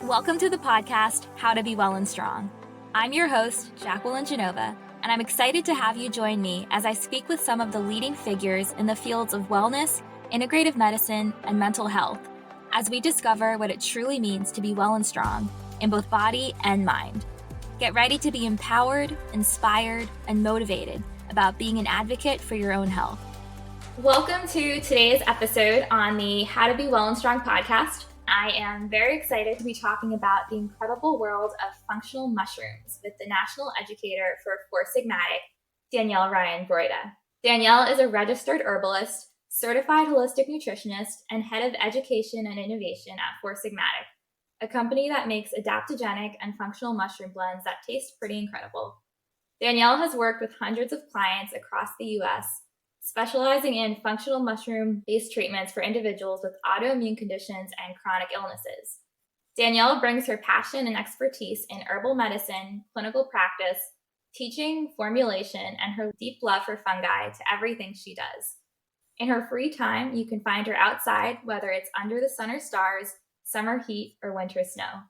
Welcome to the podcast, How to Be Well and Strong. I'm your host, Jacqueline Genova, and I'm excited to have you join me as I speak with some of the leading figures in the fields of wellness, integrative medicine, and mental health, as we discover what it truly means to be well and strong in both body and mind. Get ready to be empowered, inspired, and motivated about being an advocate for your own health. Welcome to today's episode on the How to Be Well and Strong podcast. I am very excited to be talking about the incredible world of functional mushrooms with the national educator for Four Sigmatic, Danielle Ryan Broida. Danielle is a registered herbalist, certified holistic nutritionist, and head of education and innovation at Four Sigmatic, a company that makes adaptogenic and functional mushroom blends that taste pretty incredible. Danielle has worked with hundreds of clients across the U.S., specializing in functional mushroom-based treatments for individuals with autoimmune conditions and chronic illnesses. Danielle brings her passion and expertise in herbal medicine, clinical practice, teaching, formulation, and her deep love for fungi to everything she does. In her free time, you can find her outside, whether it's under the sun or stars, summer heat, or winter snow.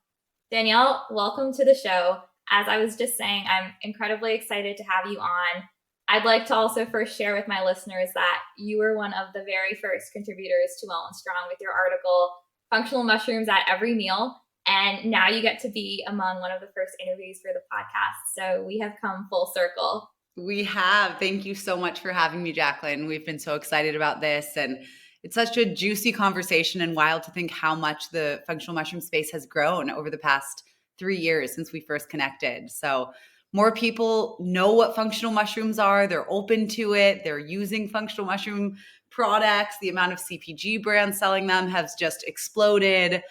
Danielle, welcome to the show. As I was just saying, I'm incredibly excited to have you on. I'd like to also first share with my listeners that you were one of the very first contributors to WellnStrong with your article, Functional Mushrooms at Every Meal. And now you get to be among one of the first interviews for the podcast. So we have come full circle. We have. Thank you so much for having me, Jacqueline. We've been so excited about this. And it's such a juicy conversation and wild to think how much the functional mushroom space has grown over the past 3 years since we first connected. So more people know what functional mushrooms are. They're open to it. They're using functional mushroom products. The amount of CPG brands selling them has just exploded.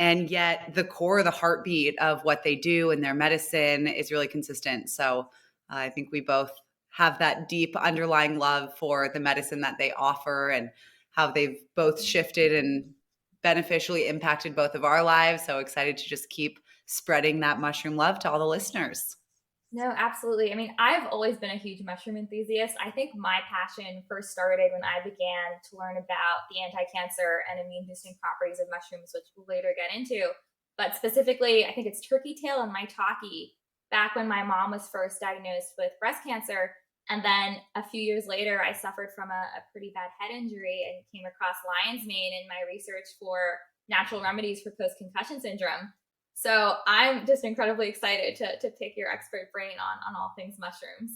And yet the core, the heartbeat of what they do and their medicine is really consistent. So I think we both have that deep underlying love for the medicine that they offer and how they've both shifted and beneficially impacted both of our lives. So excited to just keep spreading that mushroom love to all the listeners. No, absolutely. I mean, I've always been a huge mushroom enthusiast. I think my passion first started when I began to learn about the anti-cancer and immune-boosting properties of mushrooms, which we'll later get into. But specifically, I think it's turkey tail and maitake back when my mom was first diagnosed with breast cancer. And then a few years later, I suffered from a pretty bad head injury and came across lion's mane in my research for natural remedies for post-concussion syndrome. So I'm just incredibly excited to pick your expert brain on all things mushrooms.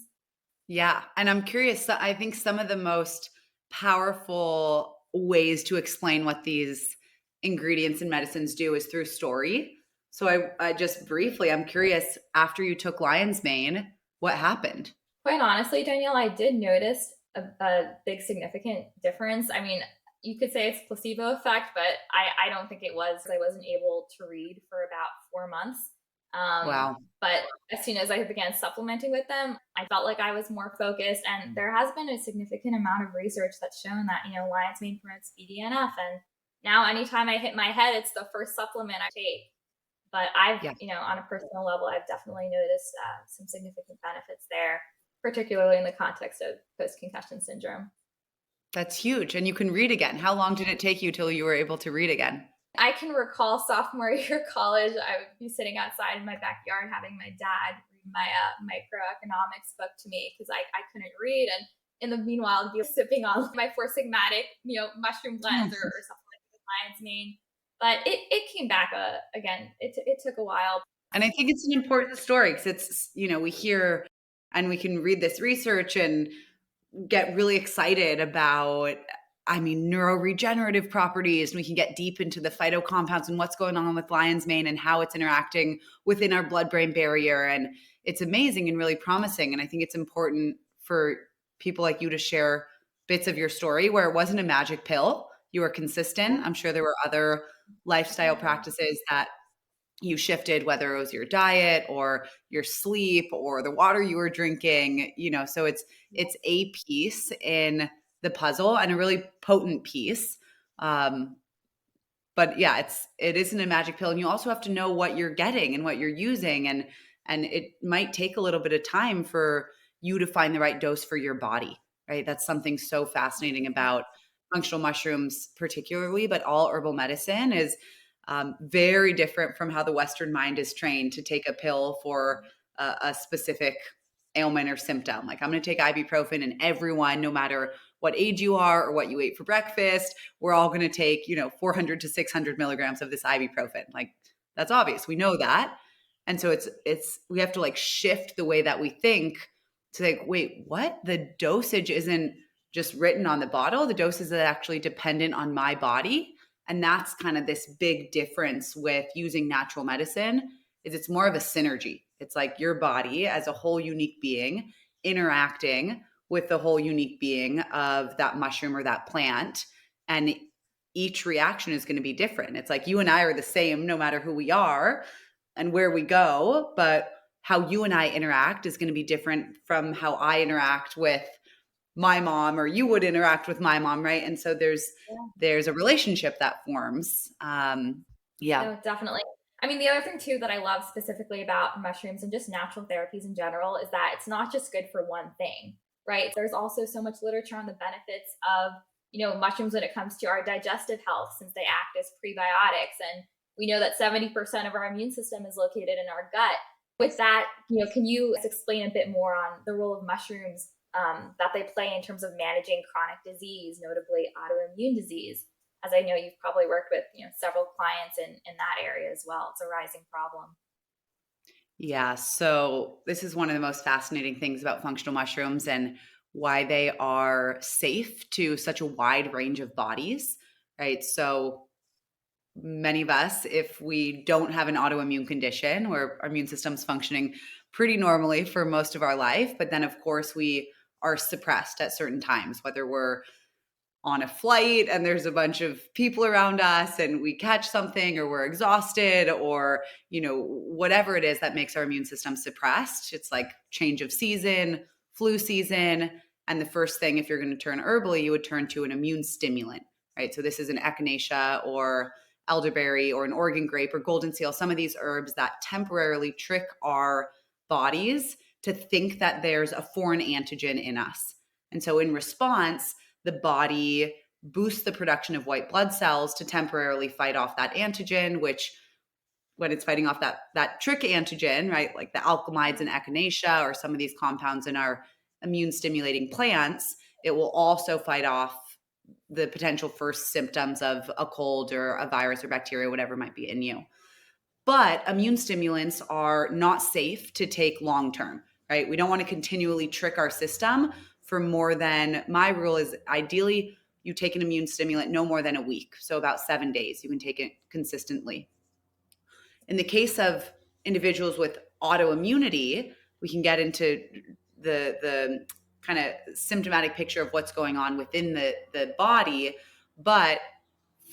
Yeah. And I'm curious, I think some of the most powerful ways to explain what these ingredients and medicines do is through story. So I just briefly, I'm curious, after you took lion's mane, what happened? Quite honestly, Danielle, I did notice a big significant difference. I mean, you could say it's placebo effect, but I don't think it was. I wasn't able to read for about 4 months. Wow. But as soon as I began supplementing with them, I felt like I was more focused. And there has been a significant amount of research that's shown that, lion's mane promotes BDNF. And now anytime I hit my head, it's the first supplement I take. But on a personal level, I've definitely noticed some significant benefits there, particularly in the context of post-concussion syndrome. That's huge. And you can read again. How long did it take you till you were able to read again? I can recall sophomore year of college, I would be sitting outside in my backyard having my dad read my microeconomics book to me because I couldn't read. And in the meanwhile, I'd be sipping on my Four Sigmatic, mushroom blends or something like lion's mane. But it came back again. It took a while. And I think it's an important story because it's, we hear and we can read this research and get really excited about, neuroregenerative properties, and we can get deep into the phytocompounds and what's going on with lion's mane and how it's interacting within our blood-brain barrier. And it's amazing and really promising. And I think it's important for people like you to share bits of your story where it wasn't a magic pill. You were consistent. I'm sure there were other lifestyle practices that you shifted, whether it was your diet or your sleep or the water you were drinking, so it's a piece in the puzzle and a really potent piece. But yeah, it isn't a magic pill. And you also have to know what you're getting and what you're using. And it might take a little bit of time for you to find the right dose for your body, right? That's something so fascinating about functional mushrooms particularly, but all herbal medicine is Very different from how the Western mind is trained to take a pill for a specific ailment or symptom. Like I'm going to take ibuprofen, and everyone, no matter what age you are or what you ate for breakfast, we're all going to take, 400 to 600 milligrams of this ibuprofen. Like that's obvious. We know that. And so we have to like shift the way that we think to like, wait, what? The dosage isn't just written on the bottle. The dose is actually dependent on my body. And that's kind of this big difference with using natural medicine is it's more of a synergy. It's like your body as a whole unique being interacting with the whole unique being of that mushroom or that plant. And each reaction is going to be different. It's like you and I are the same no matter who we are and where we go, but how you and I interact is going to be different from how I interact with my mom or you would interact with my mom, right? And so there's a relationship that forms. Yeah. No, definitely. I mean, the other thing too that I love specifically about mushrooms and just natural therapies in general is that it's not just good for one thing, right? There's also so much literature on the benefits of, mushrooms when it comes to our digestive health, since they act as prebiotics. And we know that 70% of our immune system is located in our gut. With that, can you explain a bit more on the role of mushrooms that they play in terms of managing chronic disease, notably autoimmune disease? As I know you've probably worked with several clients in that area as well. It's a rising problem. Yeah. So this is one of the most fascinating things about functional mushrooms and why they are safe to such a wide range of bodies, right? So many of us, if we don't have an autoimmune condition where our immune system's functioning pretty normally for most of our life, but then of course we are suppressed at certain times, whether we're on a flight and there's a bunch of people around us and we catch something or we're exhausted or whatever it is that makes our immune system suppressed. It's like change of season, flu season, and the first thing, if you're going to turn herbally, you would turn to an immune stimulant, right? So this is an echinacea or elderberry or an Oregon grape or golden seal, some of these herbs that temporarily trick our bodies to think that there's a foreign antigen in us. And so in response, the body boosts the production of white blood cells to temporarily fight off that antigen, which when it's fighting off that trick antigen, right, like the alkaloids in echinacea or some of these compounds in our immune stimulating plants, it will also fight off the potential first symptoms of a cold or a virus or bacteria, whatever might be in you. But immune stimulants are not safe to take long term, right? We don't want to continually trick our system for more than, my rule is ideally you take an immune stimulant no more than a week. So about 7 days, you can take it consistently. In the case of individuals with autoimmunity, we can get into the kind of symptomatic picture of what's going on within the body. But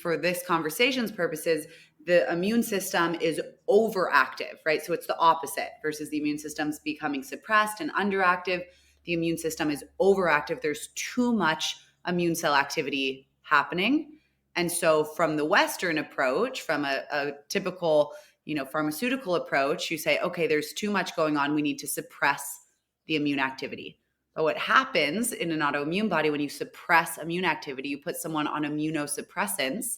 for this conversation's purposes, the immune system is overactive, right? So it's the opposite versus the immune system's becoming suppressed and underactive. The immune system is overactive. There's too much immune cell activity happening. And so from the Western approach, from a typical, pharmaceutical approach, you say, okay, there's too much going on. We need to suppress the immune activity. But what happens in an autoimmune body when you suppress immune activity, you put someone on immunosuppressants,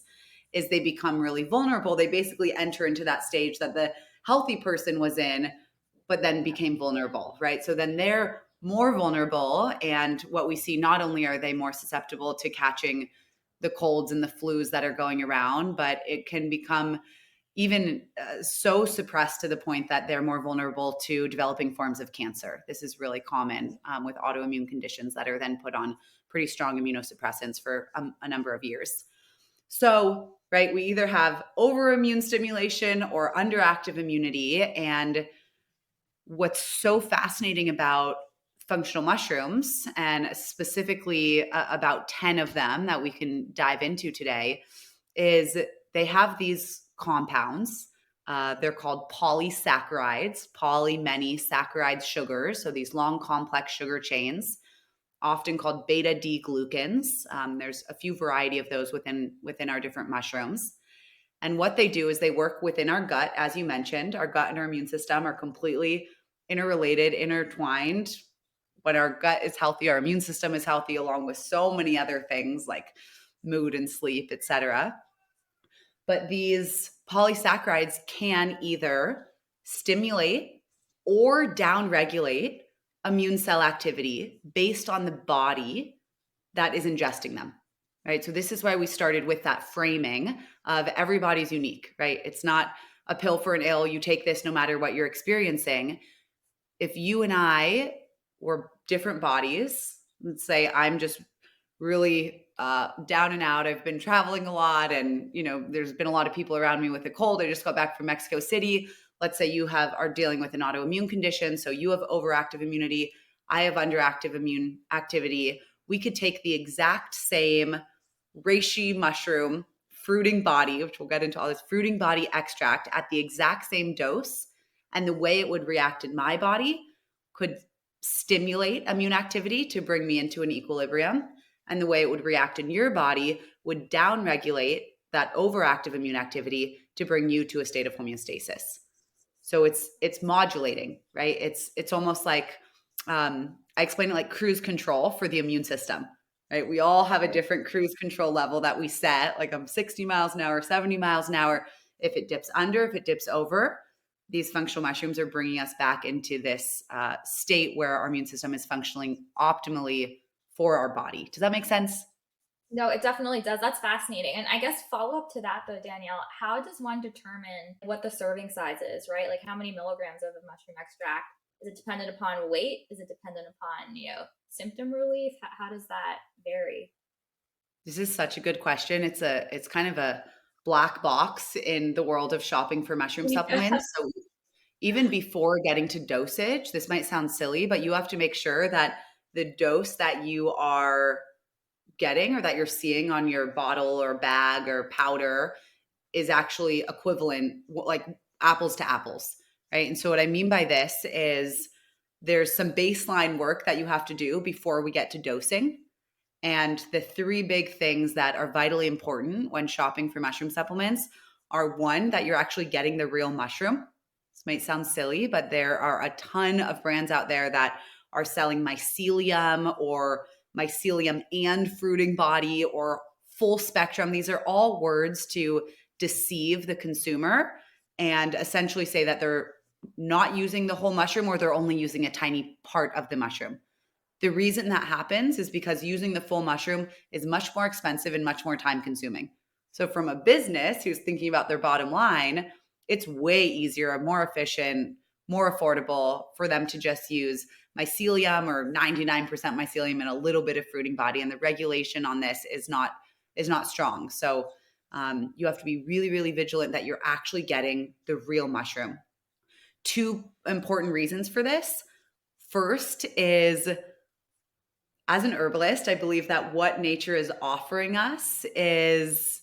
is they become really vulnerable. They basically enter into that stage that the healthy person was in, but then became vulnerable, right? So then they're more vulnerable. And what we see, not only are they more susceptible to catching the colds and the flus that are going around, but it can become even so suppressed to the point that they're more vulnerable to developing forms of cancer. This is really common with autoimmune conditions that are then put on pretty strong immunosuppressants for a number of years. So, right, we either have overimmune stimulation or underactive immunity. And what's so fascinating about functional mushrooms, and specifically about 10 of them that we can dive into today, is they have these compounds. They're called polysaccharides, many saccharides sugars. So these long complex sugar chains, often called beta D glucans. There's a few variety of those within our different mushrooms. And what they do is they work within our gut. As you mentioned, our gut and our immune system are completely interrelated, intertwined. When our gut is healthy, our immune system is healthy, along with so many other things like mood and sleep, etc. But these polysaccharides can either stimulate or downregulate immune cell activity based on the body that is ingesting them, right? So this is why we started with that framing of everybody's unique, right? It's not a pill for an ill. You take this no matter what you're experiencing. If you and I were different bodies, let's say I'm just really down and out. I've been traveling a lot, and there's been a lot of people around me with a cold. I just got back from Mexico City. Let's say you are dealing with an autoimmune condition, so you have overactive immunity. I have underactive immune activity. We could take the exact same reishi mushroom fruiting body, which we'll get into all this fruiting body extract at the exact same dose, and the way it would react in my body could stimulate immune activity to bring me into an equilibrium, and the way it would react in your body would downregulate that overactive immune activity to bring you to a state of homeostasis. So it's modulating, right? It's almost like I explain it like cruise control for the immune system, right? We all have a different cruise control level that we set. Like I'm 60 miles an hour, 70 miles an hour. If it dips under, if it dips over, these functional mushrooms are bringing us back into this state where our immune system is functioning optimally for our body. Does that make sense? No, it definitely does. That's fascinating. And I guess follow up to that though, Danielle, how does one determine what the serving size is, right? Like how many milligrams of a mushroom extract? Is it dependent upon weight? Is it dependent upon, symptom relief? How does that vary? This is such a good question. It's kind of a black box in the world of shopping for mushroom Yeah. supplements. So even before getting to dosage, this might sound silly, but you have to make sure that the dose that you are getting or that you're seeing on your bottle or bag or powder is actually equivalent, like apples to apples, right? And so what I mean by this is there's some baseline work that you have to do before we get to dosing. And the three big things that are vitally important when shopping for mushroom supplements are one, that you're actually getting the real mushroom. This might sound silly, but there are a ton of brands out there that are selling mycelium or mycelium and fruiting body or full spectrum. These are all words to deceive the consumer and essentially say that they're not using the whole mushroom or they're only using a tiny part of the mushroom. The reason that happens is because using the full mushroom is much more expensive and much more time consuming. So from a business who's thinking about their bottom line, it's way easier, more efficient, more affordable for them to just use mycelium or 99% mycelium and a little bit of fruiting body. And the regulation on this is not strong. So you have to be really, really vigilant that you're actually getting the real mushroom. Two important reasons for this. First is, as an herbalist, I believe that what nature is offering us is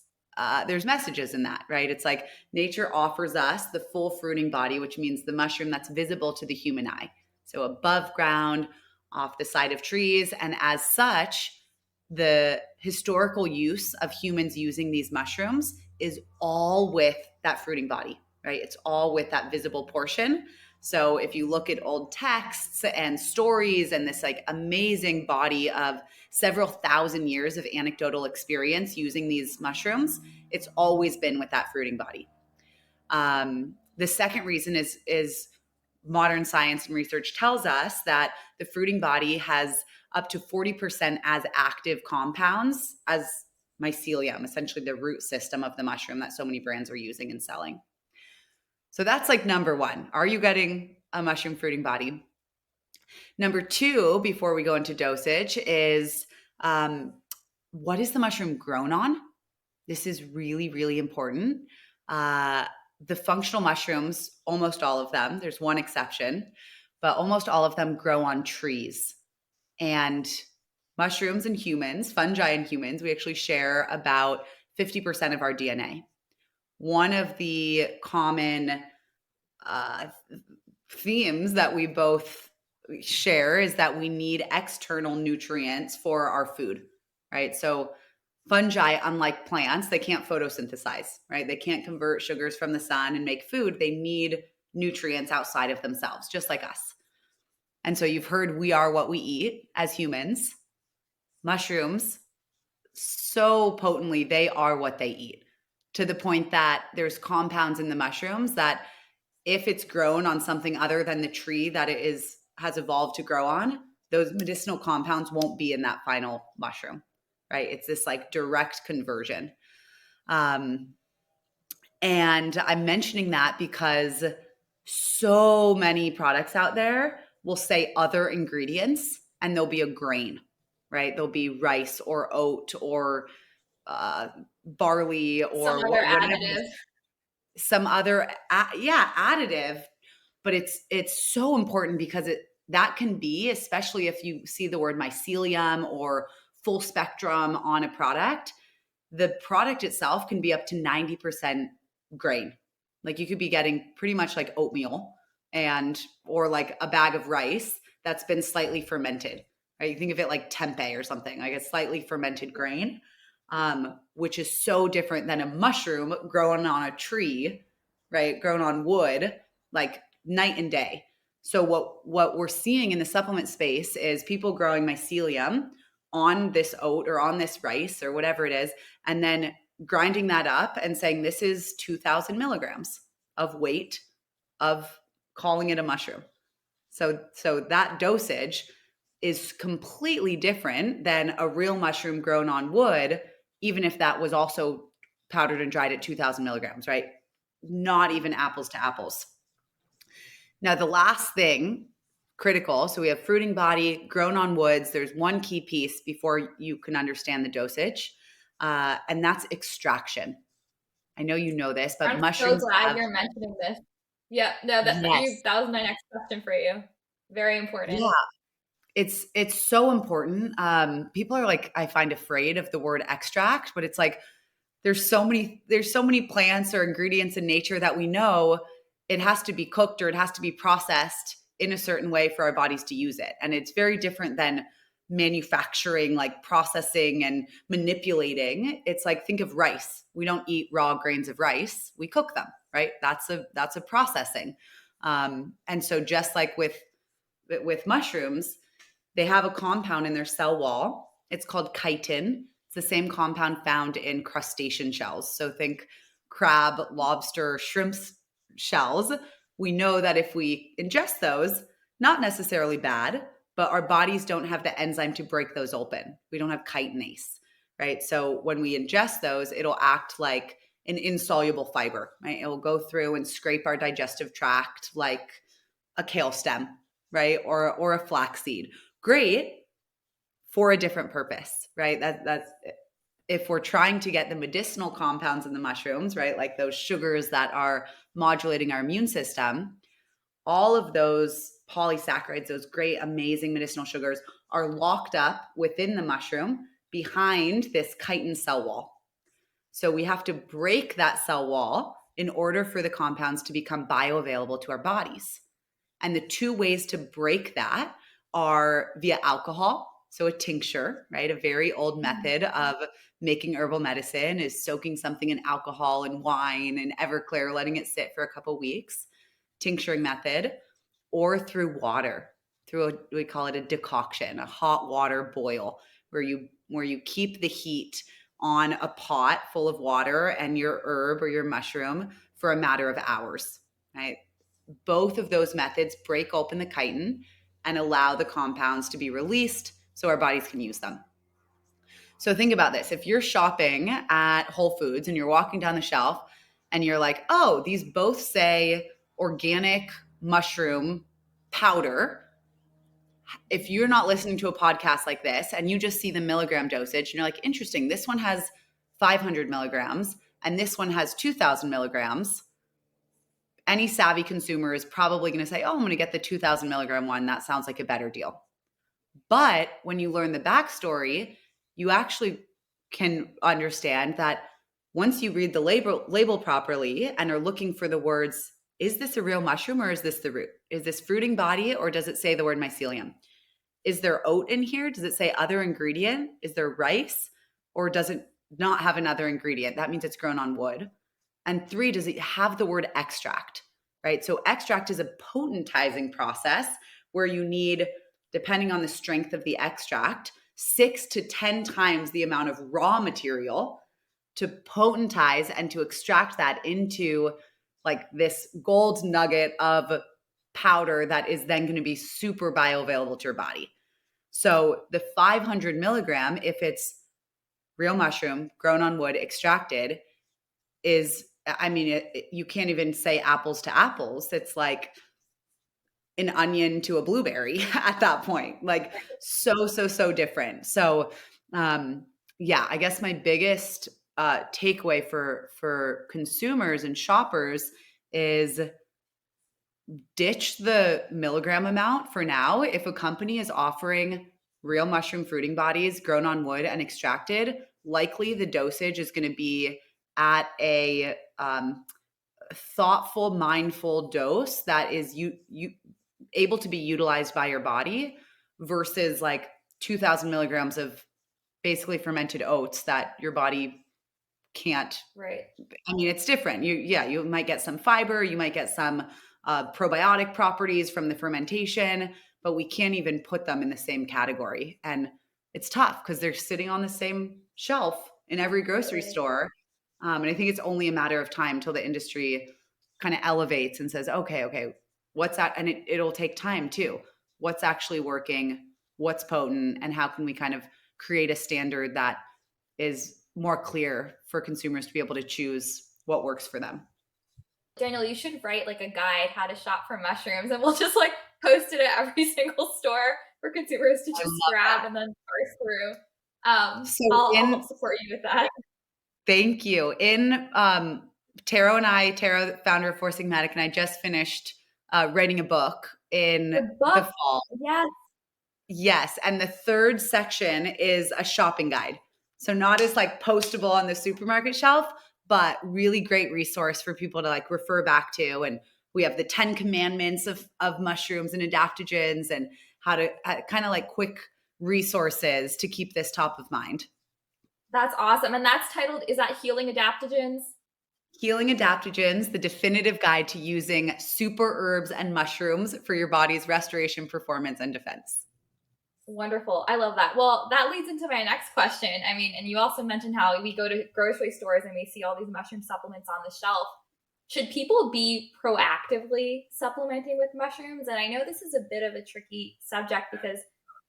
there's messages in that, right? It's like nature offers us the full fruiting body, which means the mushroom that's visible to the human eye. So above ground, off the side of trees. And as such, the historical use of humans using these mushrooms is all with that fruiting body, right? It's all with that visible portion. So if you look at old texts and stories and this like amazing body of several thousand years of anecdotal experience using these mushrooms, it's always been with that fruiting body. The second reason is modern science and research tells us that the fruiting body has up to 40% as active compounds as mycelium, essentially the root system of the mushroom that so many brands are using and selling. So that's like number one. Are you getting a mushroom fruiting body? Number two, before we go into dosage, is what is the mushroom grown on? This is really, really important. The functional mushrooms, almost all of them, there's one exception, but almost all of them grow on trees. And mushrooms and humans, fungi and humans, we actually share about 50% of our DNA. One of the common themes that we both share is that we need external nutrients for our food, right? So fungi, unlike plants, they can't photosynthesize, right? They can't convert sugars from the sun and make food. They need nutrients outside of themselves, just like us. And so you've heard we are what we eat as humans. Mushrooms, so potently, they are what they eat. to the point that there's compounds in the mushrooms that if it's grown on something other than the tree that has evolved to grow on, those medicinal compounds won't be in that final mushroom, right? It's this like direct conversion. And I'm mentioning that because so many products out there will say other ingredients and there'll be a grain, right? There'll be rice or oat or barley Some or other whatever, additive. some other, additive. But it's so important because that can be, especially if you see the word mycelium or full spectrum on a product, the product itself can be up to 90% grain. Like you could be getting pretty much like oatmeal or like a bag of rice that's been slightly fermented, right? You think of it like tempeh or something, like a slightly fermented grain, which is so different than a mushroom grown on a tree, right? Grown on wood, like night and day. So what we're seeing in the supplement space is people growing mycelium on this oat or on this rice or whatever it is, and then grinding that up and saying this is 2,000 milligrams of weight of calling it a mushroom. So that dosage is completely different than a real mushroom grown on wood, even if that was also powdered and dried at 2,000 milligrams, right? Not even apples to apples. Now, the last thing critical, so we have fruiting body, grown on woods. There's one key piece before you can understand the dosage, and that's extraction. I know you know this, but I'm so mushrooms glad have, you're mentioning this. Yeah, no, yes, that was my next question for you. Very important. yeah, it's so important. People are like, I find afraid of the word extract, but it's like there's so many plants or ingredients in nature that we know it has to be cooked or it has to be processed in a certain way for our bodies to use it. And it's very different than manufacturing, like processing and manipulating. It's like, think of rice. We don't eat raw grains of rice. We cook them, right? That's a processing. And so just like with mushrooms, they have a compound in their cell wall. It's called chitin. It's the same compound found in crustacean shells. So think crab, lobster, shrimp shells. We know that if we ingest those, not necessarily bad, but our bodies don't have the enzyme to break those open. We don't have chitinase, right? So when we ingest those, it'll act like an insoluble fiber, right? It will go through and scrape our digestive tract like a kale stem, right? Or a flaxseed. Great for a different purpose, right? That's if we're trying to get the medicinal compounds in the mushrooms, right? Like those sugars that are modulating our immune system, all of those polysaccharides, those great, amazing medicinal sugars are locked up within the mushroom behind this chitin cell wall. So we have to break that cell wall in order for the compounds to become bioavailable to our bodies. And the two ways to break that are via alcohol. So a tincture, right? A very old method of making herbal medicine is soaking something in alcohol and wine and Everclear, letting it sit for a couple weeks, tincturing method, or through water, we call it a decoction, a hot water boil, where you keep the heat on a pot full of water and your herb or your mushroom for a matter of hours, right? Both of those methods break open the chitin and allow the compounds to be released so our bodies can use them. So think about this. If you're shopping at Whole Foods and you're walking down the shelf and you're like, oh, these both say organic mushroom powder. If you're not listening to a podcast like this and you just see the milligram dosage and you're like, interesting, this one has 500 milligrams and this one has 2,000 milligrams, any savvy consumer is probably going to say, oh, I'm going to get the 2,000 milligram one. That sounds like a better deal. But when you learn the backstory, you actually can understand that once you read the label properly and are looking for the words, is this a real mushroom or is this the root? Is this fruiting body or does it say the word mycelium? Is there oat in here? Does it say other ingredient? Is there rice or does it not have another ingredient? That means it's grown on wood. And 3, does it have the word extract, right? So extract is a potentizing process where you need, depending on the strength of the extract, 6 to 10 times the amount of raw material to potentize and to extract that into like this gold nugget of powder that is then going to be super bioavailable to your body. So the 500 milligram, if it's real mushroom grown on wood, extracted, is, I mean, you can't even say apples to apples. It's like an onion to a blueberry at that point. Like so different. So yeah, I guess my biggest takeaway for consumers and shoppers is ditch the milligram amount for now. If a company is offering real mushroom fruiting bodies grown on wood and extracted, likely the dosage is going to be at a thoughtful, mindful dose that is you able to be utilized by your body versus like 2,000 milligrams of basically fermented oats that your body can't. Right. I mean, it's different. You might get some fiber, you might get some probiotic properties from the fermentation, but we can't even put them in the same category. And it's tough because they're sitting on the same shelf in every grocery store. And I think it's only a matter of time till the industry kind of elevates and says, okay, what's that? And it'll take time too. What's actually working? What's potent? And how can we kind of create a standard that is more clear for consumers to be able to choose what works for them? Danielle, you should write like a guide how to shop for mushrooms, and we'll just like post it at every single store for consumers to just grab and then parse through. I'll help support you with that. Thank you. Taro, founder of Four Sigmatic, and I just finished writing a book in the fall. Yes. Yes. And the third section is a shopping guide. So not as like postable on the supermarket shelf, but really great resource for people to like refer back to. And we have the 10 commandments of mushrooms and adaptogens and how to kind of like quick resources to keep this top of mind. That's awesome. And that's titled, is that Healing Adaptogens? Healing Adaptogens, the definitive guide to using super herbs and mushrooms for your body's restoration, performance, and defense. Wonderful. I love that. Well, that leads into my next question. I mean, and you also mentioned how we go to grocery stores and we see all these mushroom supplements on the shelf. Should people be proactively supplementing with mushrooms? And I know this is a bit of a tricky subject because,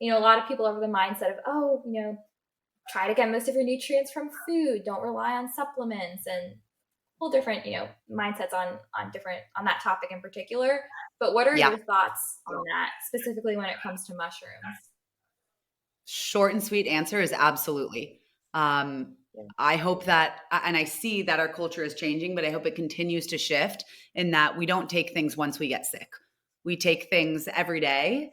a lot of people have the mindset of, try to get most of your nutrients from food. Don't rely on supplements, and whole different, mindsets on that topic in particular. But what are your thoughts on that, specifically when it comes to mushrooms? Short and sweet answer is absolutely. I hope that, and I see that our culture is changing, but I hope it continues to shift in that we don't take things once we get sick. We take things every day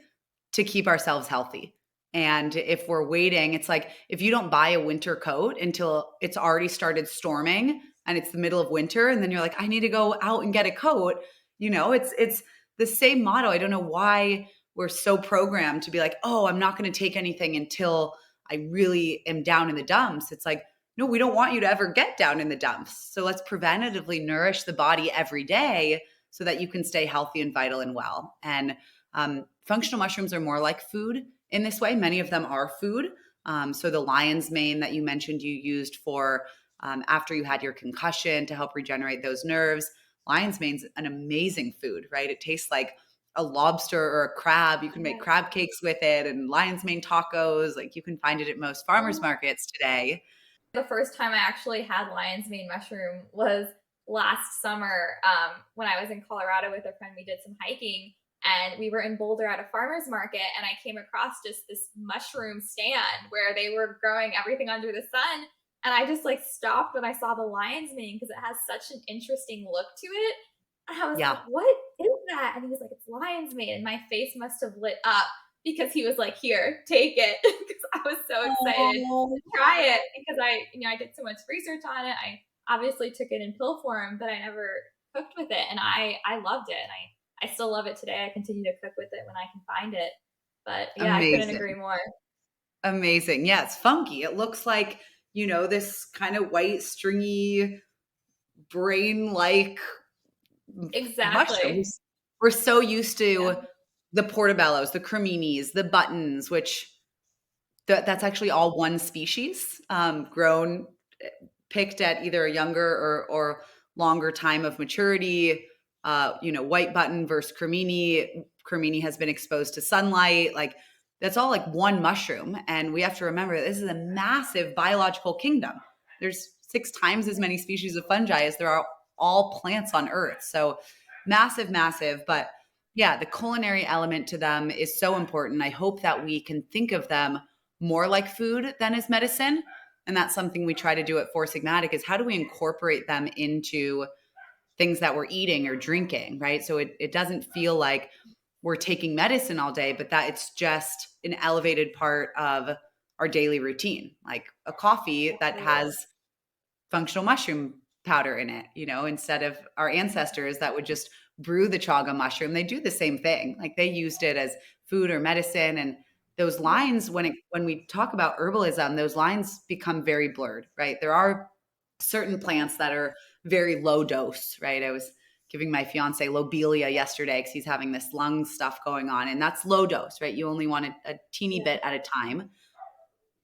to keep ourselves healthy. And if we're waiting, it's like if you don't buy a winter coat until it's already started storming and it's the middle of winter, and then you're like, I need to go out and get a coat. It's the same motto. I don't know why we're so programmed to be like, oh, I'm not going to take anything until I really am down in the dumps. It's like, no, we don't want you to ever get down in the dumps. So let's preventatively nourish the body every day so that you can stay healthy and vital and well. And functional mushrooms are more like food in this way. Many of them are food. So the lion's mane that you mentioned you used for after you had your concussion to help regenerate those nerves. Lion's mane's an amazing food, right? It tastes like a lobster or a crab. You can make crab cakes with it and lion's mane tacos. Like you can find it at most farmers markets today. The first time I actually had lion's mane mushroom was last summer when I was in Colorado with a friend. We did some hiking and we were in Boulder at a farmer's market, and I came across just this mushroom stand where they were growing everything under the sun. And I just like stopped when I saw the lion's mane because it has such an interesting look to it. And I was like, what is that? And he was like, it's lion's mane. And my face must have lit up because he was like, here, take it. Because I was so excited to try it because I did so much research on it. I obviously took it in pill form, but I never cooked with it. And I loved it. And I still love it today. I continue to cook with it when I can find it. But yeah, amazing. I couldn't agree more. Amazing. Yeah, it's funky. It looks like, this kind of white, stringy, brain-like mushrooms. We're so used to the portobellos, the creminis, the buttons, which that's actually all one species grown picked at either a younger or longer time of maturity. White button versus cremini. Cremini has been exposed to sunlight. Like that's all like one mushroom. And we have to remember that this is a massive biological kingdom. There's 6 times as many species of fungi as there are all plants on Earth. So massive, massive. But yeah, the culinary element to them is so important. I hope that we can think of them more like food than as medicine. And that's something we try to do at Four Sigmatic is how do we incorporate them into things that we're eating or drinking, right? So it doesn't feel like we're taking medicine all day, but that it's just an elevated part of our daily routine, like a coffee that has functional mushroom powder in it, instead of our ancestors that would just brew the chaga mushroom. They do the same thing. Like they used it as food or medicine. And those lines, when we talk about herbalism, those lines become very blurred, right? There are certain plants that are very low dose, right? I was giving my fiance lobelia yesterday because he's having this lung stuff going on, and that's low dose, right? You only want a teeny bit at a time.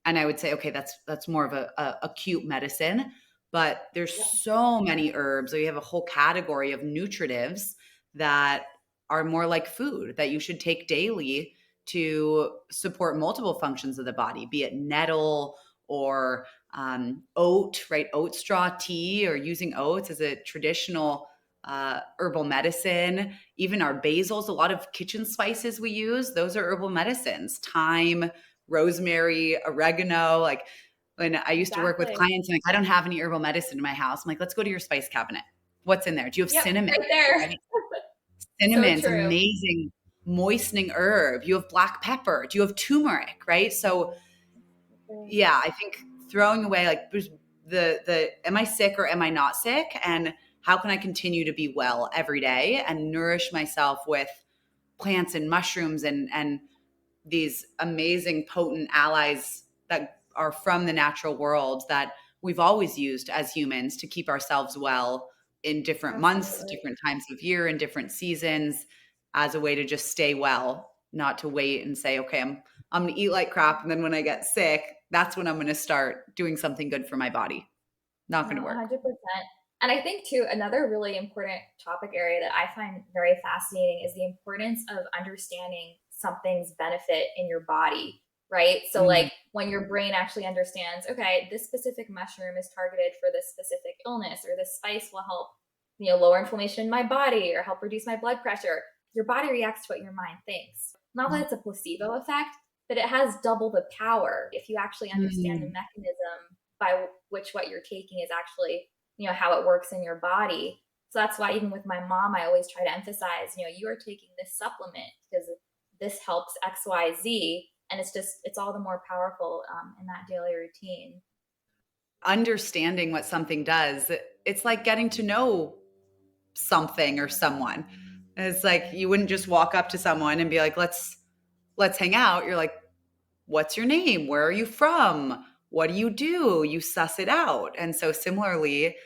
And I would say, okay, that's more of a acute medicine. But there's so many herbs. So you have a whole category of nutritives that are more like food that you should take daily to support multiple functions of the body, be it nettle or oat, right? Oat straw tea, or using oats as a traditional herbal medicine. Even our basils, a lot of kitchen spices we use, those are herbal medicines. Thyme, rosemary, oregano. Like when I used to work with clients, and like, I don't have any herbal medicine in my house. I'm like, let's go to your spice cabinet. What's in there? Do you have cinnamon? Right there. Right? So Cinnamon's true. amazing moistening herb. You have black pepper. Do you have turmeric? Right? So yeah, I think throwing away like the am I sick or am I not sick? And how can I continue to be well every day and nourish myself with plants and mushrooms and these amazing potent allies that are from the natural world that we've always used as humans to keep ourselves well in different months, different times of year, and different seasons, as a way to just stay well, not to wait and say, okay, I'm going to eat like crap, and then when I get sick, that's when I'm going to start doing something good for my body. Not going to work. 100%. And I think too, another really important topic area that I find very fascinating is the importance of understanding something's benefit in your body, right? So like when your brain actually understands, okay, this specific mushroom is targeted for this specific illness, or this spice will help, lower inflammation in my body or help reduce my blood pressure. Your body reacts to what your mind thinks. Not that it's a placebo effect, but it has double the power if you actually understand the mechanism by which what you're taking is actually, how it works in your body. So that's why even with my mom, I always try to emphasize, you are taking this supplement because this helps X, Y, Z. And it's all the more powerful in that daily routine. Understanding what something does, it's like getting to know something or someone. It's like you wouldn't just walk up to someone and be like, let's hang out. You're like, what's your name? Where are you from? What do? You suss it out. And so similarly,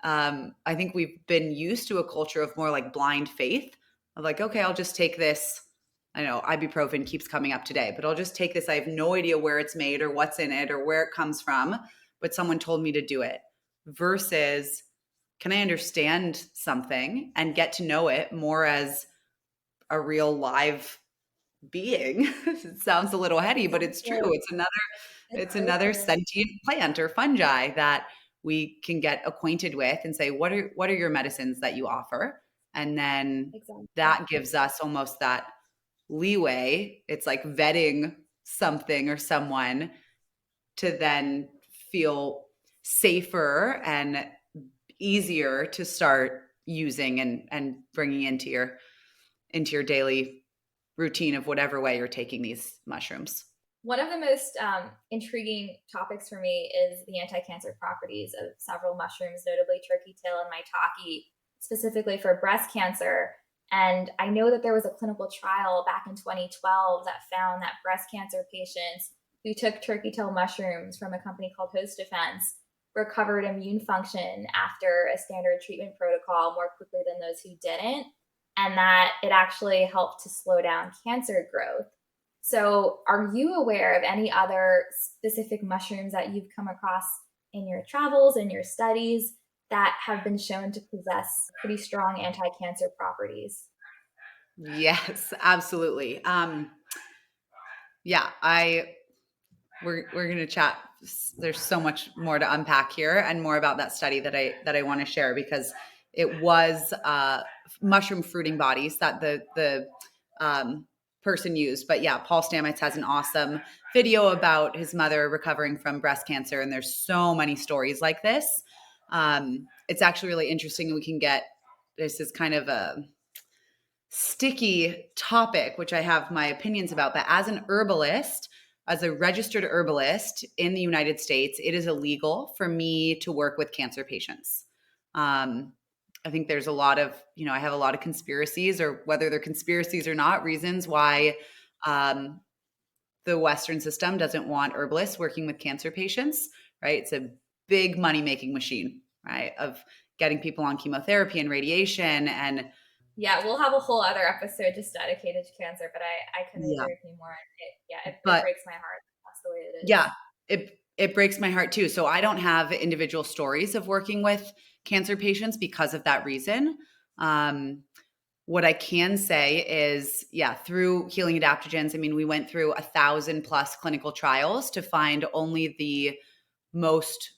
I think we've been used to a culture of more like blind faith of like, okay, I'll just take this. I know ibuprofen keeps coming up today, but I'll just take this. I have no idea where it's made or what's in it or where it comes from, but someone told me to do it. Versus, can I understand something and get to know it more as a real live being? It sounds a little heady, but it's true. It's another sentient plant or fungi that we can get acquainted with and say, what are your medicines that you offer? And then that gives us almost that leeway. It's like vetting something or someone to then feel safer and easier to start using and bringing into your daily routine of whatever way you're taking these mushrooms. One of the most intriguing topics for me is the anti-cancer properties of several mushrooms, notably turkey tail and maitake, specifically for breast cancer. And I know that there was a clinical trial back in 2012 that found that breast cancer patients who took turkey tail mushrooms from a company called Host Defense recovered immune function after a standard treatment protocol more quickly than those who didn't, and that it actually helped to slow down cancer growth. So are you aware of any other specific mushrooms that you've come across in your travels and your studies that have been shown to possess pretty strong anti-cancer properties? Yes, absolutely. Yeah, we're going to chat. There's so much more to unpack here, and more about that study that I want to share, because it was mushroom fruiting bodies that the person used. But yeah, Paul Stamets has an awesome video about his mother recovering from breast cancer, and there's so many stories like this. It's actually really interesting. We can get, this is kind of a sticky topic, which I have my opinions about, but as an herbalist, as a registered herbalist in the United States, it is illegal for me to work with cancer patients. I think there's a lot of, I have a lot of conspiracies, or whether they're conspiracies or not, reasons why the Western system doesn't want herbalists working with cancer patients, right? It's a big money-making machine, right? Of getting people on chemotherapy and radiation. And yeah, we'll have a whole other episode just dedicated to cancer, but I couldn't yeah, agree with you more. It but breaks my heart. That's the way it is. yeah, it breaks my heart too. So I don't have individual stories of working with cancer patients because of that reason. What I can say is, yeah, through healing adaptogens, I mean, we went through 1,000+ clinical trials to find only the most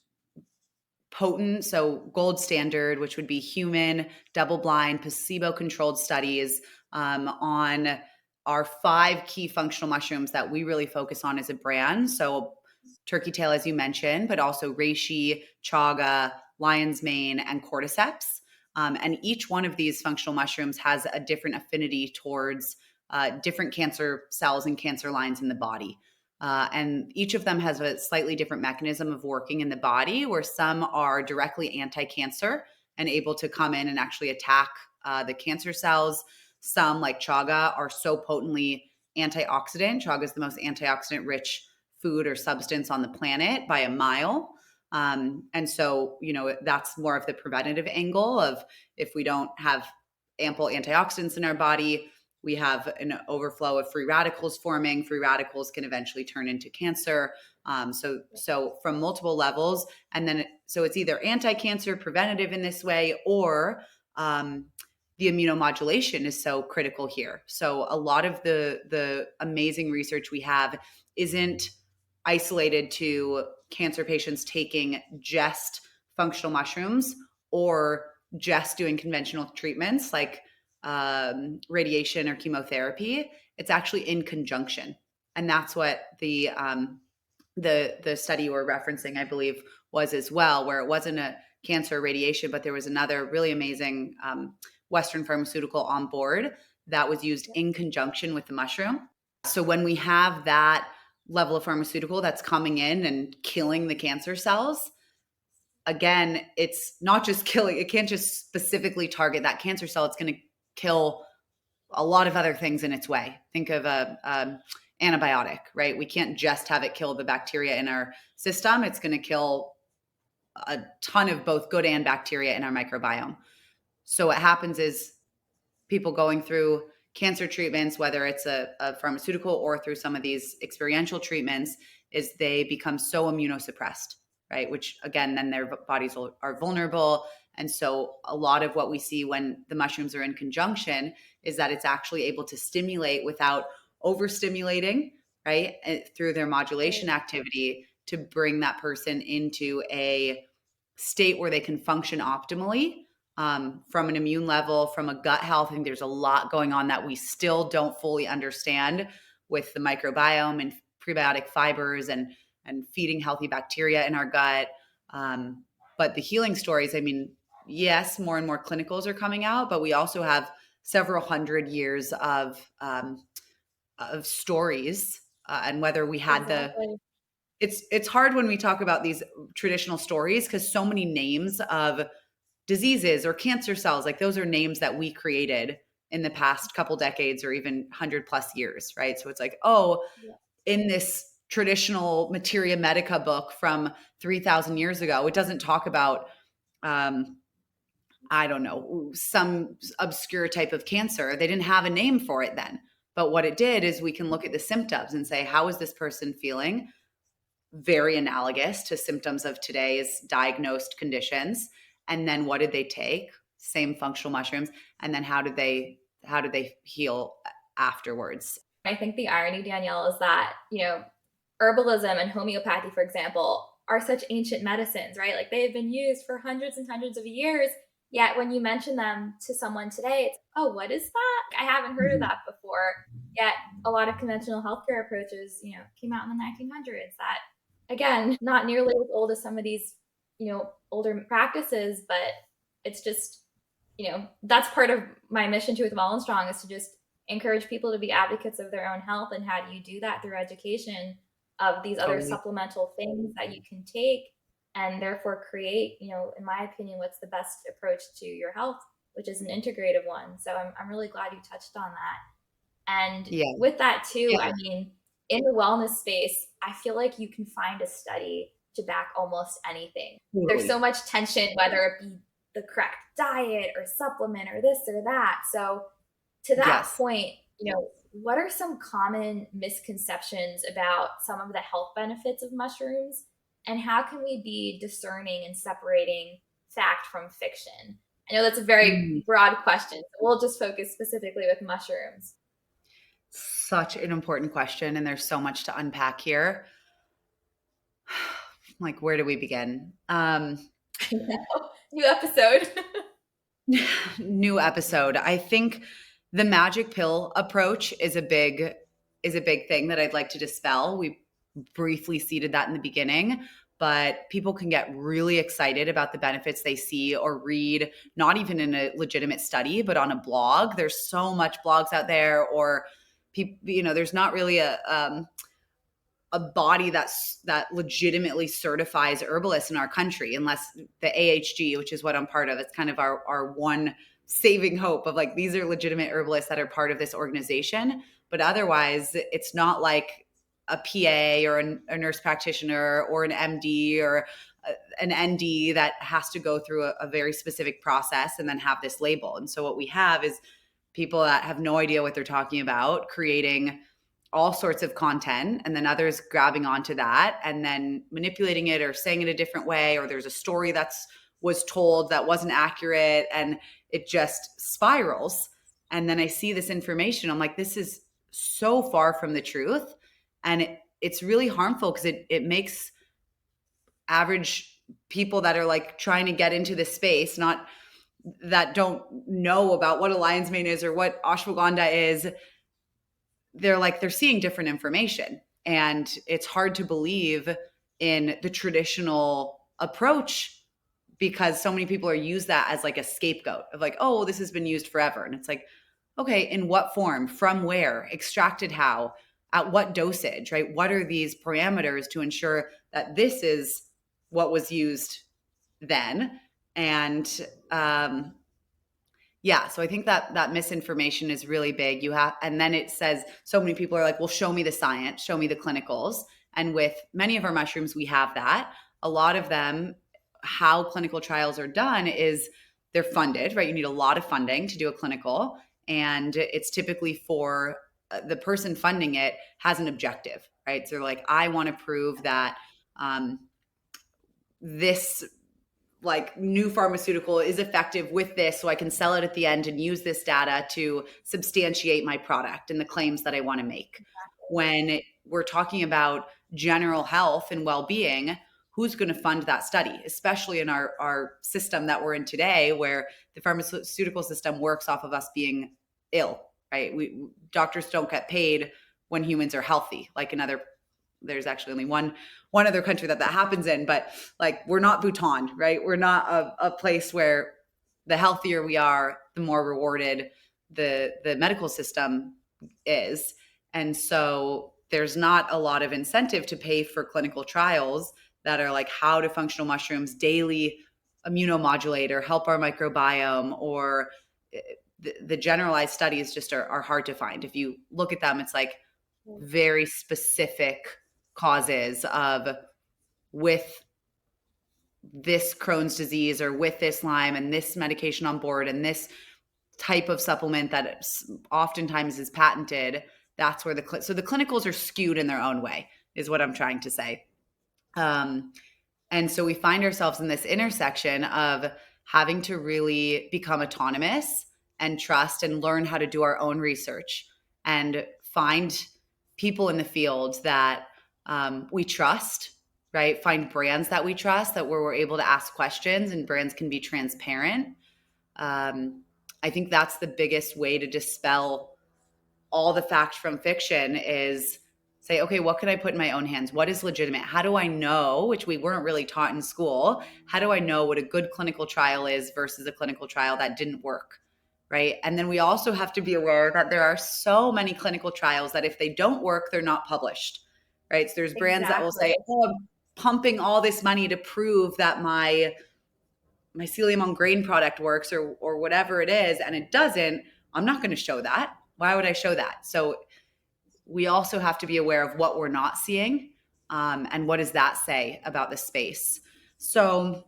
potent, so gold standard, which would be human, double-blind, placebo-controlled studies on our 5 key functional mushrooms that we really focus on as a brand. So turkey tail, as you mentioned, but also reishi, chaga, lion's mane, and cordyceps. And each one of these functional mushrooms has a different affinity towards different cancer cells and cancer lines in the body. And each of them has a slightly different mechanism of working in the body, where some are directly anti-cancer and able to come in and actually attack the cancer cells. Some, like chaga, are so potently antioxidant. Chaga is the most antioxidant rich food or substance on the planet by a mile. And so, that's more of the preventative angle of, if we don't have ample antioxidants in our body, we have an overflow of free radicals forming. Free radicals can eventually turn into cancer. So from multiple levels, and then so it's either anti-cancer, preventative in this way, or the immunomodulation is so critical here. So a lot of the amazing research we have isn't isolated to cancer patients taking just functional mushrooms or just doing conventional treatments like radiation or chemotherapy. It's actually in conjunction, and that's what the study you were referencing, I believe, was as well, where it wasn't a cancer radiation, but there was another really amazing Western pharmaceutical on board that was used in conjunction with the mushroom. So when we have that level of pharmaceutical that's coming in and killing the cancer cells, again, it's not just killing, it can't just specifically target that cancer cell. It's going to kill a lot of other things in its way. Think of a antibiotic, right? We can't just have it kill the bacteria in our system. It's going to kill a ton of both good and bacteria in our microbiome. So what happens is, people going through cancer treatments, whether it's a pharmaceutical or through some of these experiential treatments, is they become so immunosuppressed, right? Which again, then their bodies are vulnerable. And so a lot of what we see when the mushrooms are in conjunction is that it's actually able to stimulate without overstimulating, right? Through their modulation activity, to bring that person into a state where they can function optimally, from an immune level, from a gut health. I think there's a lot going on that we still don't fully understand with the microbiome and prebiotic fibers and feeding healthy bacteria in our gut. But the healing stories, I mean, yes, more and more clinicals are coming out, but we also have several hundred years of stories, and whether we had Exactly. it's hard when we talk about these traditional stories, because so many names of diseases or cancer cells, like those are names that we created in the past couple decades or even 100+ years, right? So it's like, oh, Yeah. in this traditional materia medica book from 3,000 years ago, it doesn't talk about I don't know, some obscure type of cancer. They didn't have a name for it then. But what it did is, we can look at the symptoms and say, how is this person feeling? very analogous to symptoms of today's diagnosed conditions. And then what did they take? Same functional mushrooms. And then how did they heal afterwards? I think the irony, Danielle, is that, herbalism and homeopathy, for example, are such ancient medicines, right? Like they have been used for hundreds and hundreds of years. Yet when you mention them to someone today, it's, oh, what is that? I haven't heard of that before. Yet a lot of conventional healthcare approaches, came out in the 1900s that, again, not nearly as old as some of these, older practices, but it's just, that's part of my mission too with WellnStrong, is to just encourage people to be advocates of their own health. And how do you do that? Through education of these other supplemental things that you can take, and therefore create, in my opinion, what's the best approach to your health, which is an integrative one. So I'm really glad you touched on that. And with that too, I mean, in the wellness space, I feel like you can find a study to back almost anything. There's so much tension, whether it be the correct diet or supplement or this or that. So to that point, what are some common misconceptions about some of the health benefits of mushrooms, and how can we be discerning and separating fact from fiction? I know that's a very broad question, so we'll just focus specifically with mushrooms. Such an important question, and there's so much to unpack here. Like, where do we begin? New episode. New episode. I think the magic pill approach is a big thing that I'd like to dispel. We briefly seeded that in the beginning, but people can get really excited about the benefits they see or read, not even in a legitimate study, but on a blog. There's so much blogs out there, or people, there's not really a body that legitimately certifies herbalists in our country, unless the AHG, which is what I'm part of. It's kind of our one saving hope of like, these are legitimate herbalists that are part of this organization. But otherwise, it's not like a PA or a nurse practitioner or an MD or an ND that has to go through a very specific process and then have this label. And so what we have is people that have no idea what they're talking about, creating all sorts of content, and then others grabbing onto that and then manipulating it or saying it a different way, or there's a story was told that wasn't accurate, and it just spirals. And then I see this information, I'm like, this is so far from the truth, and it's really harmful because it makes average people that are like trying to get into this space, not that don't know about what a lion's mane is or what ashwagandha is, they're seeing different information, and it's hard to believe in the traditional approach because so many people are use that as like a scapegoat of like, oh, this has been used forever. And it's like, okay, in what form, from where, extracted how, at what dosage, right? What are these parameters to ensure that this is what was used then? And so I think that misinformation is really big. And then it says, so many people are like, well, show me the science, show me the clinicals. And with many of our mushrooms, we have that. A lot of them, how clinical trials are done is they're funded, right? You need a lot of funding to do a clinical. And it's typically for the person funding it has an objective, right? So they're like, I want to prove that this like new pharmaceutical is effective with this, so I can sell it at the end and use this data to substantiate my product and the claims that I want to make. Exactly. When we're talking about general health and well-being, who's going to fund that study, especially in our system that we're in today, where the pharmaceutical system works off of us being ill, right? Doctors don't get paid when humans are healthy, like there's actually only one other country that happens in, but like, we're not Bhutan, right? We're not a place where the healthier we are, the more rewarded the medical system is. And so there's not a lot of incentive to pay for clinical trials that are like, how do functional mushrooms daily immunomodulate or help our microbiome, or the generalized studies just are hard to find. If you look at them, it's like very specific causes of with this Crohn's disease or with this Lyme and this medication on board and this type of supplement that oftentimes is patented. That's where so the clinicals are skewed in their own way, is what I'm trying to say. Um, and so we find ourselves in this intersection of having to really become autonomous and trust and learn how to do our own research and find people in the field that we trust, right? Find brands that we trust, that where we're able to ask questions and brands can be transparent. Um, I think that's the biggest way to dispel all the fact from fiction is say, okay, what can I put in my own hands? What is legitimate? How do I know, which we weren't really taught in school, how do I know what a good clinical trial is versus a clinical trial that didn't work? Right. And then we also have to be aware that there are so many clinical trials that if they don't work, they're not published. Right. So there's brands that will say, Exactly. oh, I'm pumping all this money to prove that my mycelium on grain product works or whatever it is, and it doesn't. I'm not going to show that. Why would I show that? So we also have to be aware of what we're not seeing, and what does that say about the space. So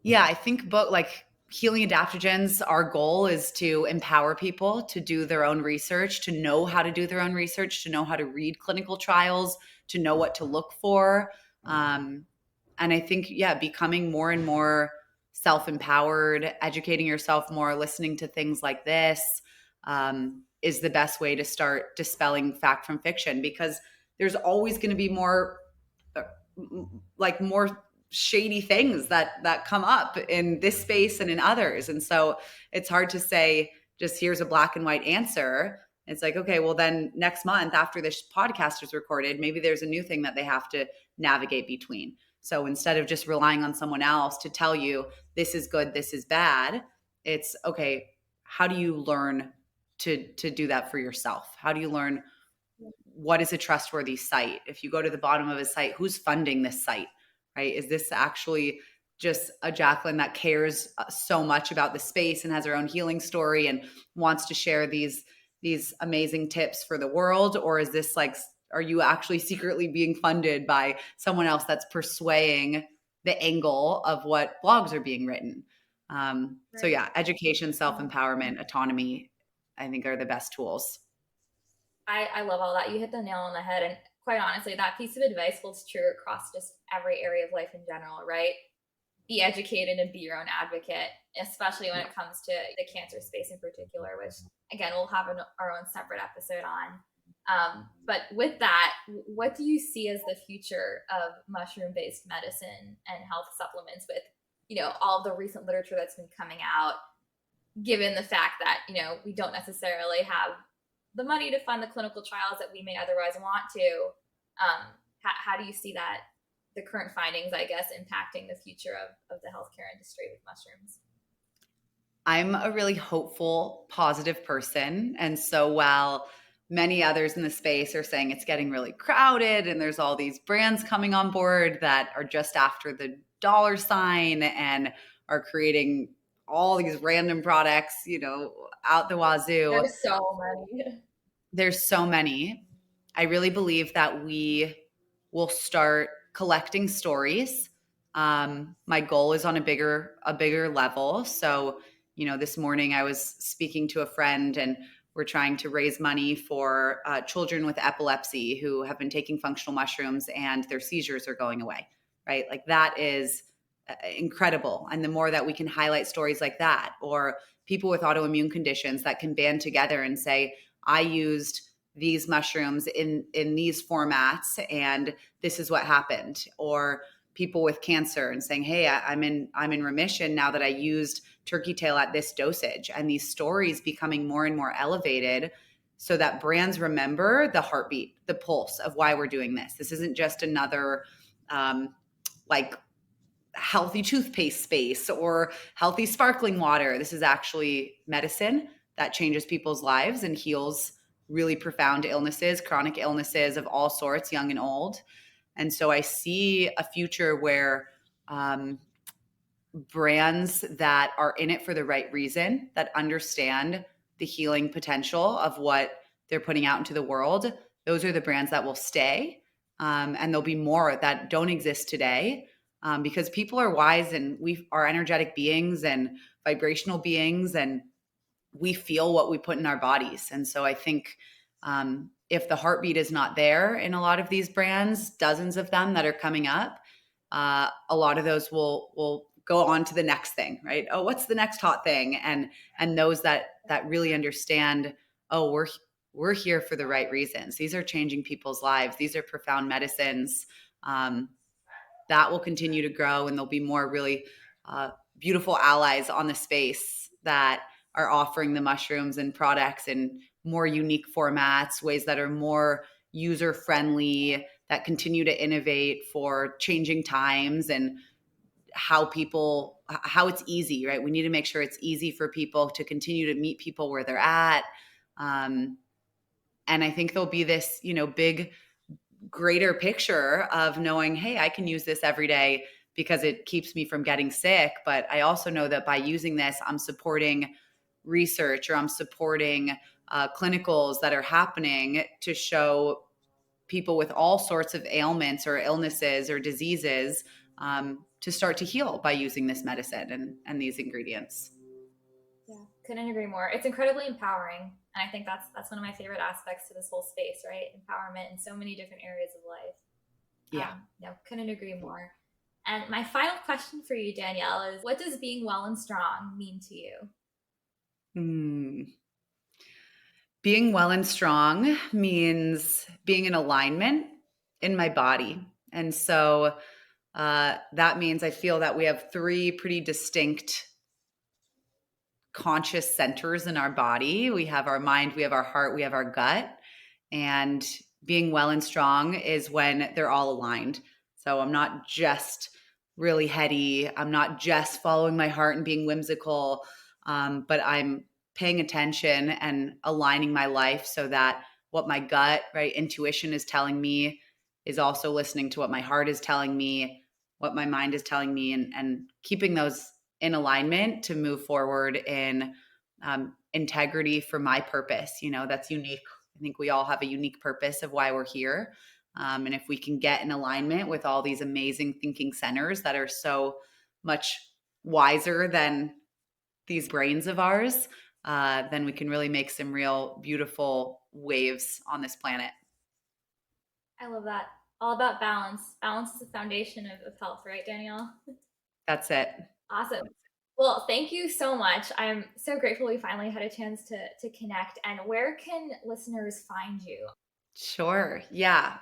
yeah, I think both like healing adaptogens, our goal is to empower people to do their own research, to know how to do their own research, to know how to read clinical trials, to know what to look for. Um, and I think, yeah, becoming more and more self-empowered, educating yourself more, listening to things like this, is the best way to start dispelling fact from fiction, because there's always going to be more, uh, more shady things that come up in this space and in others. And so it's hard to say just here's a black and white answer. It's like, okay, well then next month after this podcast is recorded, maybe there's a new thing that they have to navigate between. So instead of just relying on someone else to tell you this is good, this is bad, it's okay, how do you learn to do that for yourself? How do you learn what is a trustworthy site? If you go to the bottom of a site, who's funding this site, right? Is this actually just a Jacqueline that cares so much about the space and has her own healing story and wants to share these amazing tips for the world? Or is this like, are you actually secretly being funded by someone else that's persuading the angle of what blogs are being written? So Right. yeah, education, self-empowerment, autonomy, I think are the best tools. I love all that. You hit the nail on the head. And quite honestly, that piece of advice holds true across just every area of life in general, right? Be educated and be your own advocate, especially when it comes to the cancer space in particular, which again, we'll have our own separate episode on. But with that, what do you see as the future of mushroom-based medicine and health supplements with, all the recent literature that's been coming out, given the fact that, we don't necessarily have the money to fund the clinical trials that we may otherwise want to. How do you see that, the current findings, I guess, impacting the future of the healthcare industry with mushrooms? I'm a really hopeful, positive person. And so while many others in the space are saying it's getting really crowded and there's all these brands coming on board that are just after the dollar sign and are creating all these random products, out the wazoo, There's so many. there's so many. I really believe that we will start collecting stories. My goal is on a bigger level. So, this morning I was speaking to a friend and we're trying to raise money for children with epilepsy who have been taking functional mushrooms and their seizures are going away, right? Like that is incredible. And the more that we can highlight stories like that, or people with autoimmune conditions that can band together and say, I used these mushrooms in these formats and this is what happened, or people with cancer and saying, hey, I'm in remission now that I used turkey tail at this dosage, and these stories becoming more and more elevated so that brands remember the heartbeat, the pulse of why we're doing this. This isn't just another like healthy toothpaste space or healthy sparkling water. This is actually medicine that changes people's lives and heals really profound illnesses, chronic illnesses of all sorts, young and old. And so I see a future where brands that are in it for the right reason, that understand the healing potential of what they're putting out into the world, those are the brands that will stay. And there'll be more that don't exist today, because people are wise and we are energetic beings and vibrational beings, and we feel what we put in our bodies. And so I think if the heartbeat is not there in a lot of these brands, dozens of them that are coming up, a lot of those will go on to the next thing, right? Oh, what's the next hot thing? And those that really understand, oh, we're here for the right reasons. These are changing people's lives. These are profound medicines. That will continue to grow, and there'll be more really beautiful allies on the space that are offering the mushrooms and products in more unique formats, ways that are more user friendly, that continue to innovate for changing times and how it's easy, right? We need to make sure it's easy for people to continue to meet people where they're at. And I think there'll be this, big, greater picture of knowing, hey, I can use this every day because it keeps me from getting sick. But I also know that by using this, I'm supporting research, or I'm supporting clinicals that are happening to show people with all sorts of ailments or illnesses or diseases to start to heal by using this medicine and these ingredients. Yeah, couldn't agree more. It's incredibly empowering. And I think that's one of my favorite aspects to this whole space, right? Empowerment in so many different areas of life. Yeah. Couldn't agree more. And my final question for you, Danielle, is what does being well and strong mean to you? Being well and strong means being in alignment in my body. And so that means I feel that we have 3 pretty distinct conscious centers in our body. We have our mind, we have our heart, we have our gut. And being well and strong is when they're all aligned. So I'm not just really heady. I'm not just following my heart and being whimsical, but I'm paying attention and aligning my life so that what my gut, right, intuition is telling me is also listening to what my heart is telling me, what my mind is telling me, and keeping those in alignment to move forward in integrity for my purpose. That's unique. I think we all have a unique purpose of why we're here. And if we can get in alignment with all these amazing thinking centers that are so much wiser than these brains of ours, then we can really make some real beautiful waves on this planet. I love that. All about balance. Balance is the foundation of health, right, Danielle? That's it. Awesome. Well, thank you so much. I'm so grateful we finally had a chance to connect. And where can listeners find you? Sure. Yeah.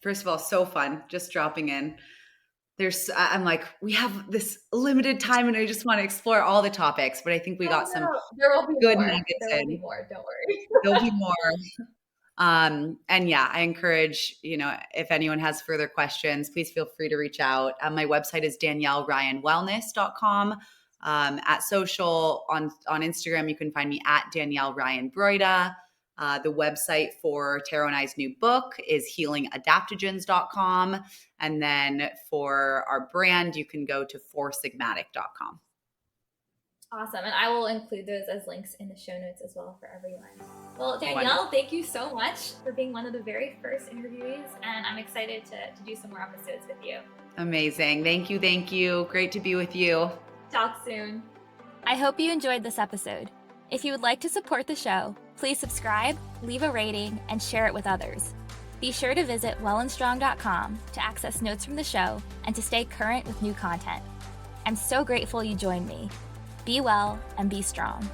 First of all, so fun just dropping in. I'm like, we have this limited time and I just want to explore all the topics, but I think we got some There will be good more. nuggets There will in. be more. Don't worry. There'll be more. And yeah, I encourage, if anyone has further questions, please feel free to reach out. My website is DanielleRyanWellness.com. At social on Instagram, you can find me at Danielle Ryan Broida. The website for Tara and I's new book is healingadaptogens.com. And then for our brand, you can go to foursigmatic.com. Awesome. And I will include those as links in the show notes as well for everyone. Well, Danielle, thank you so much for being one of the very first interviewees. And I'm excited to do some more episodes with you. Amazing. Thank you. Thank you. Great to be with you. Talk soon. I hope you enjoyed this episode. If you would like to support the show, please subscribe, leave a rating, and share it with others. Be sure to visit WellnStrong.com to access notes from the show and to stay current with new content. I'm so grateful you joined me. Be well and be strong.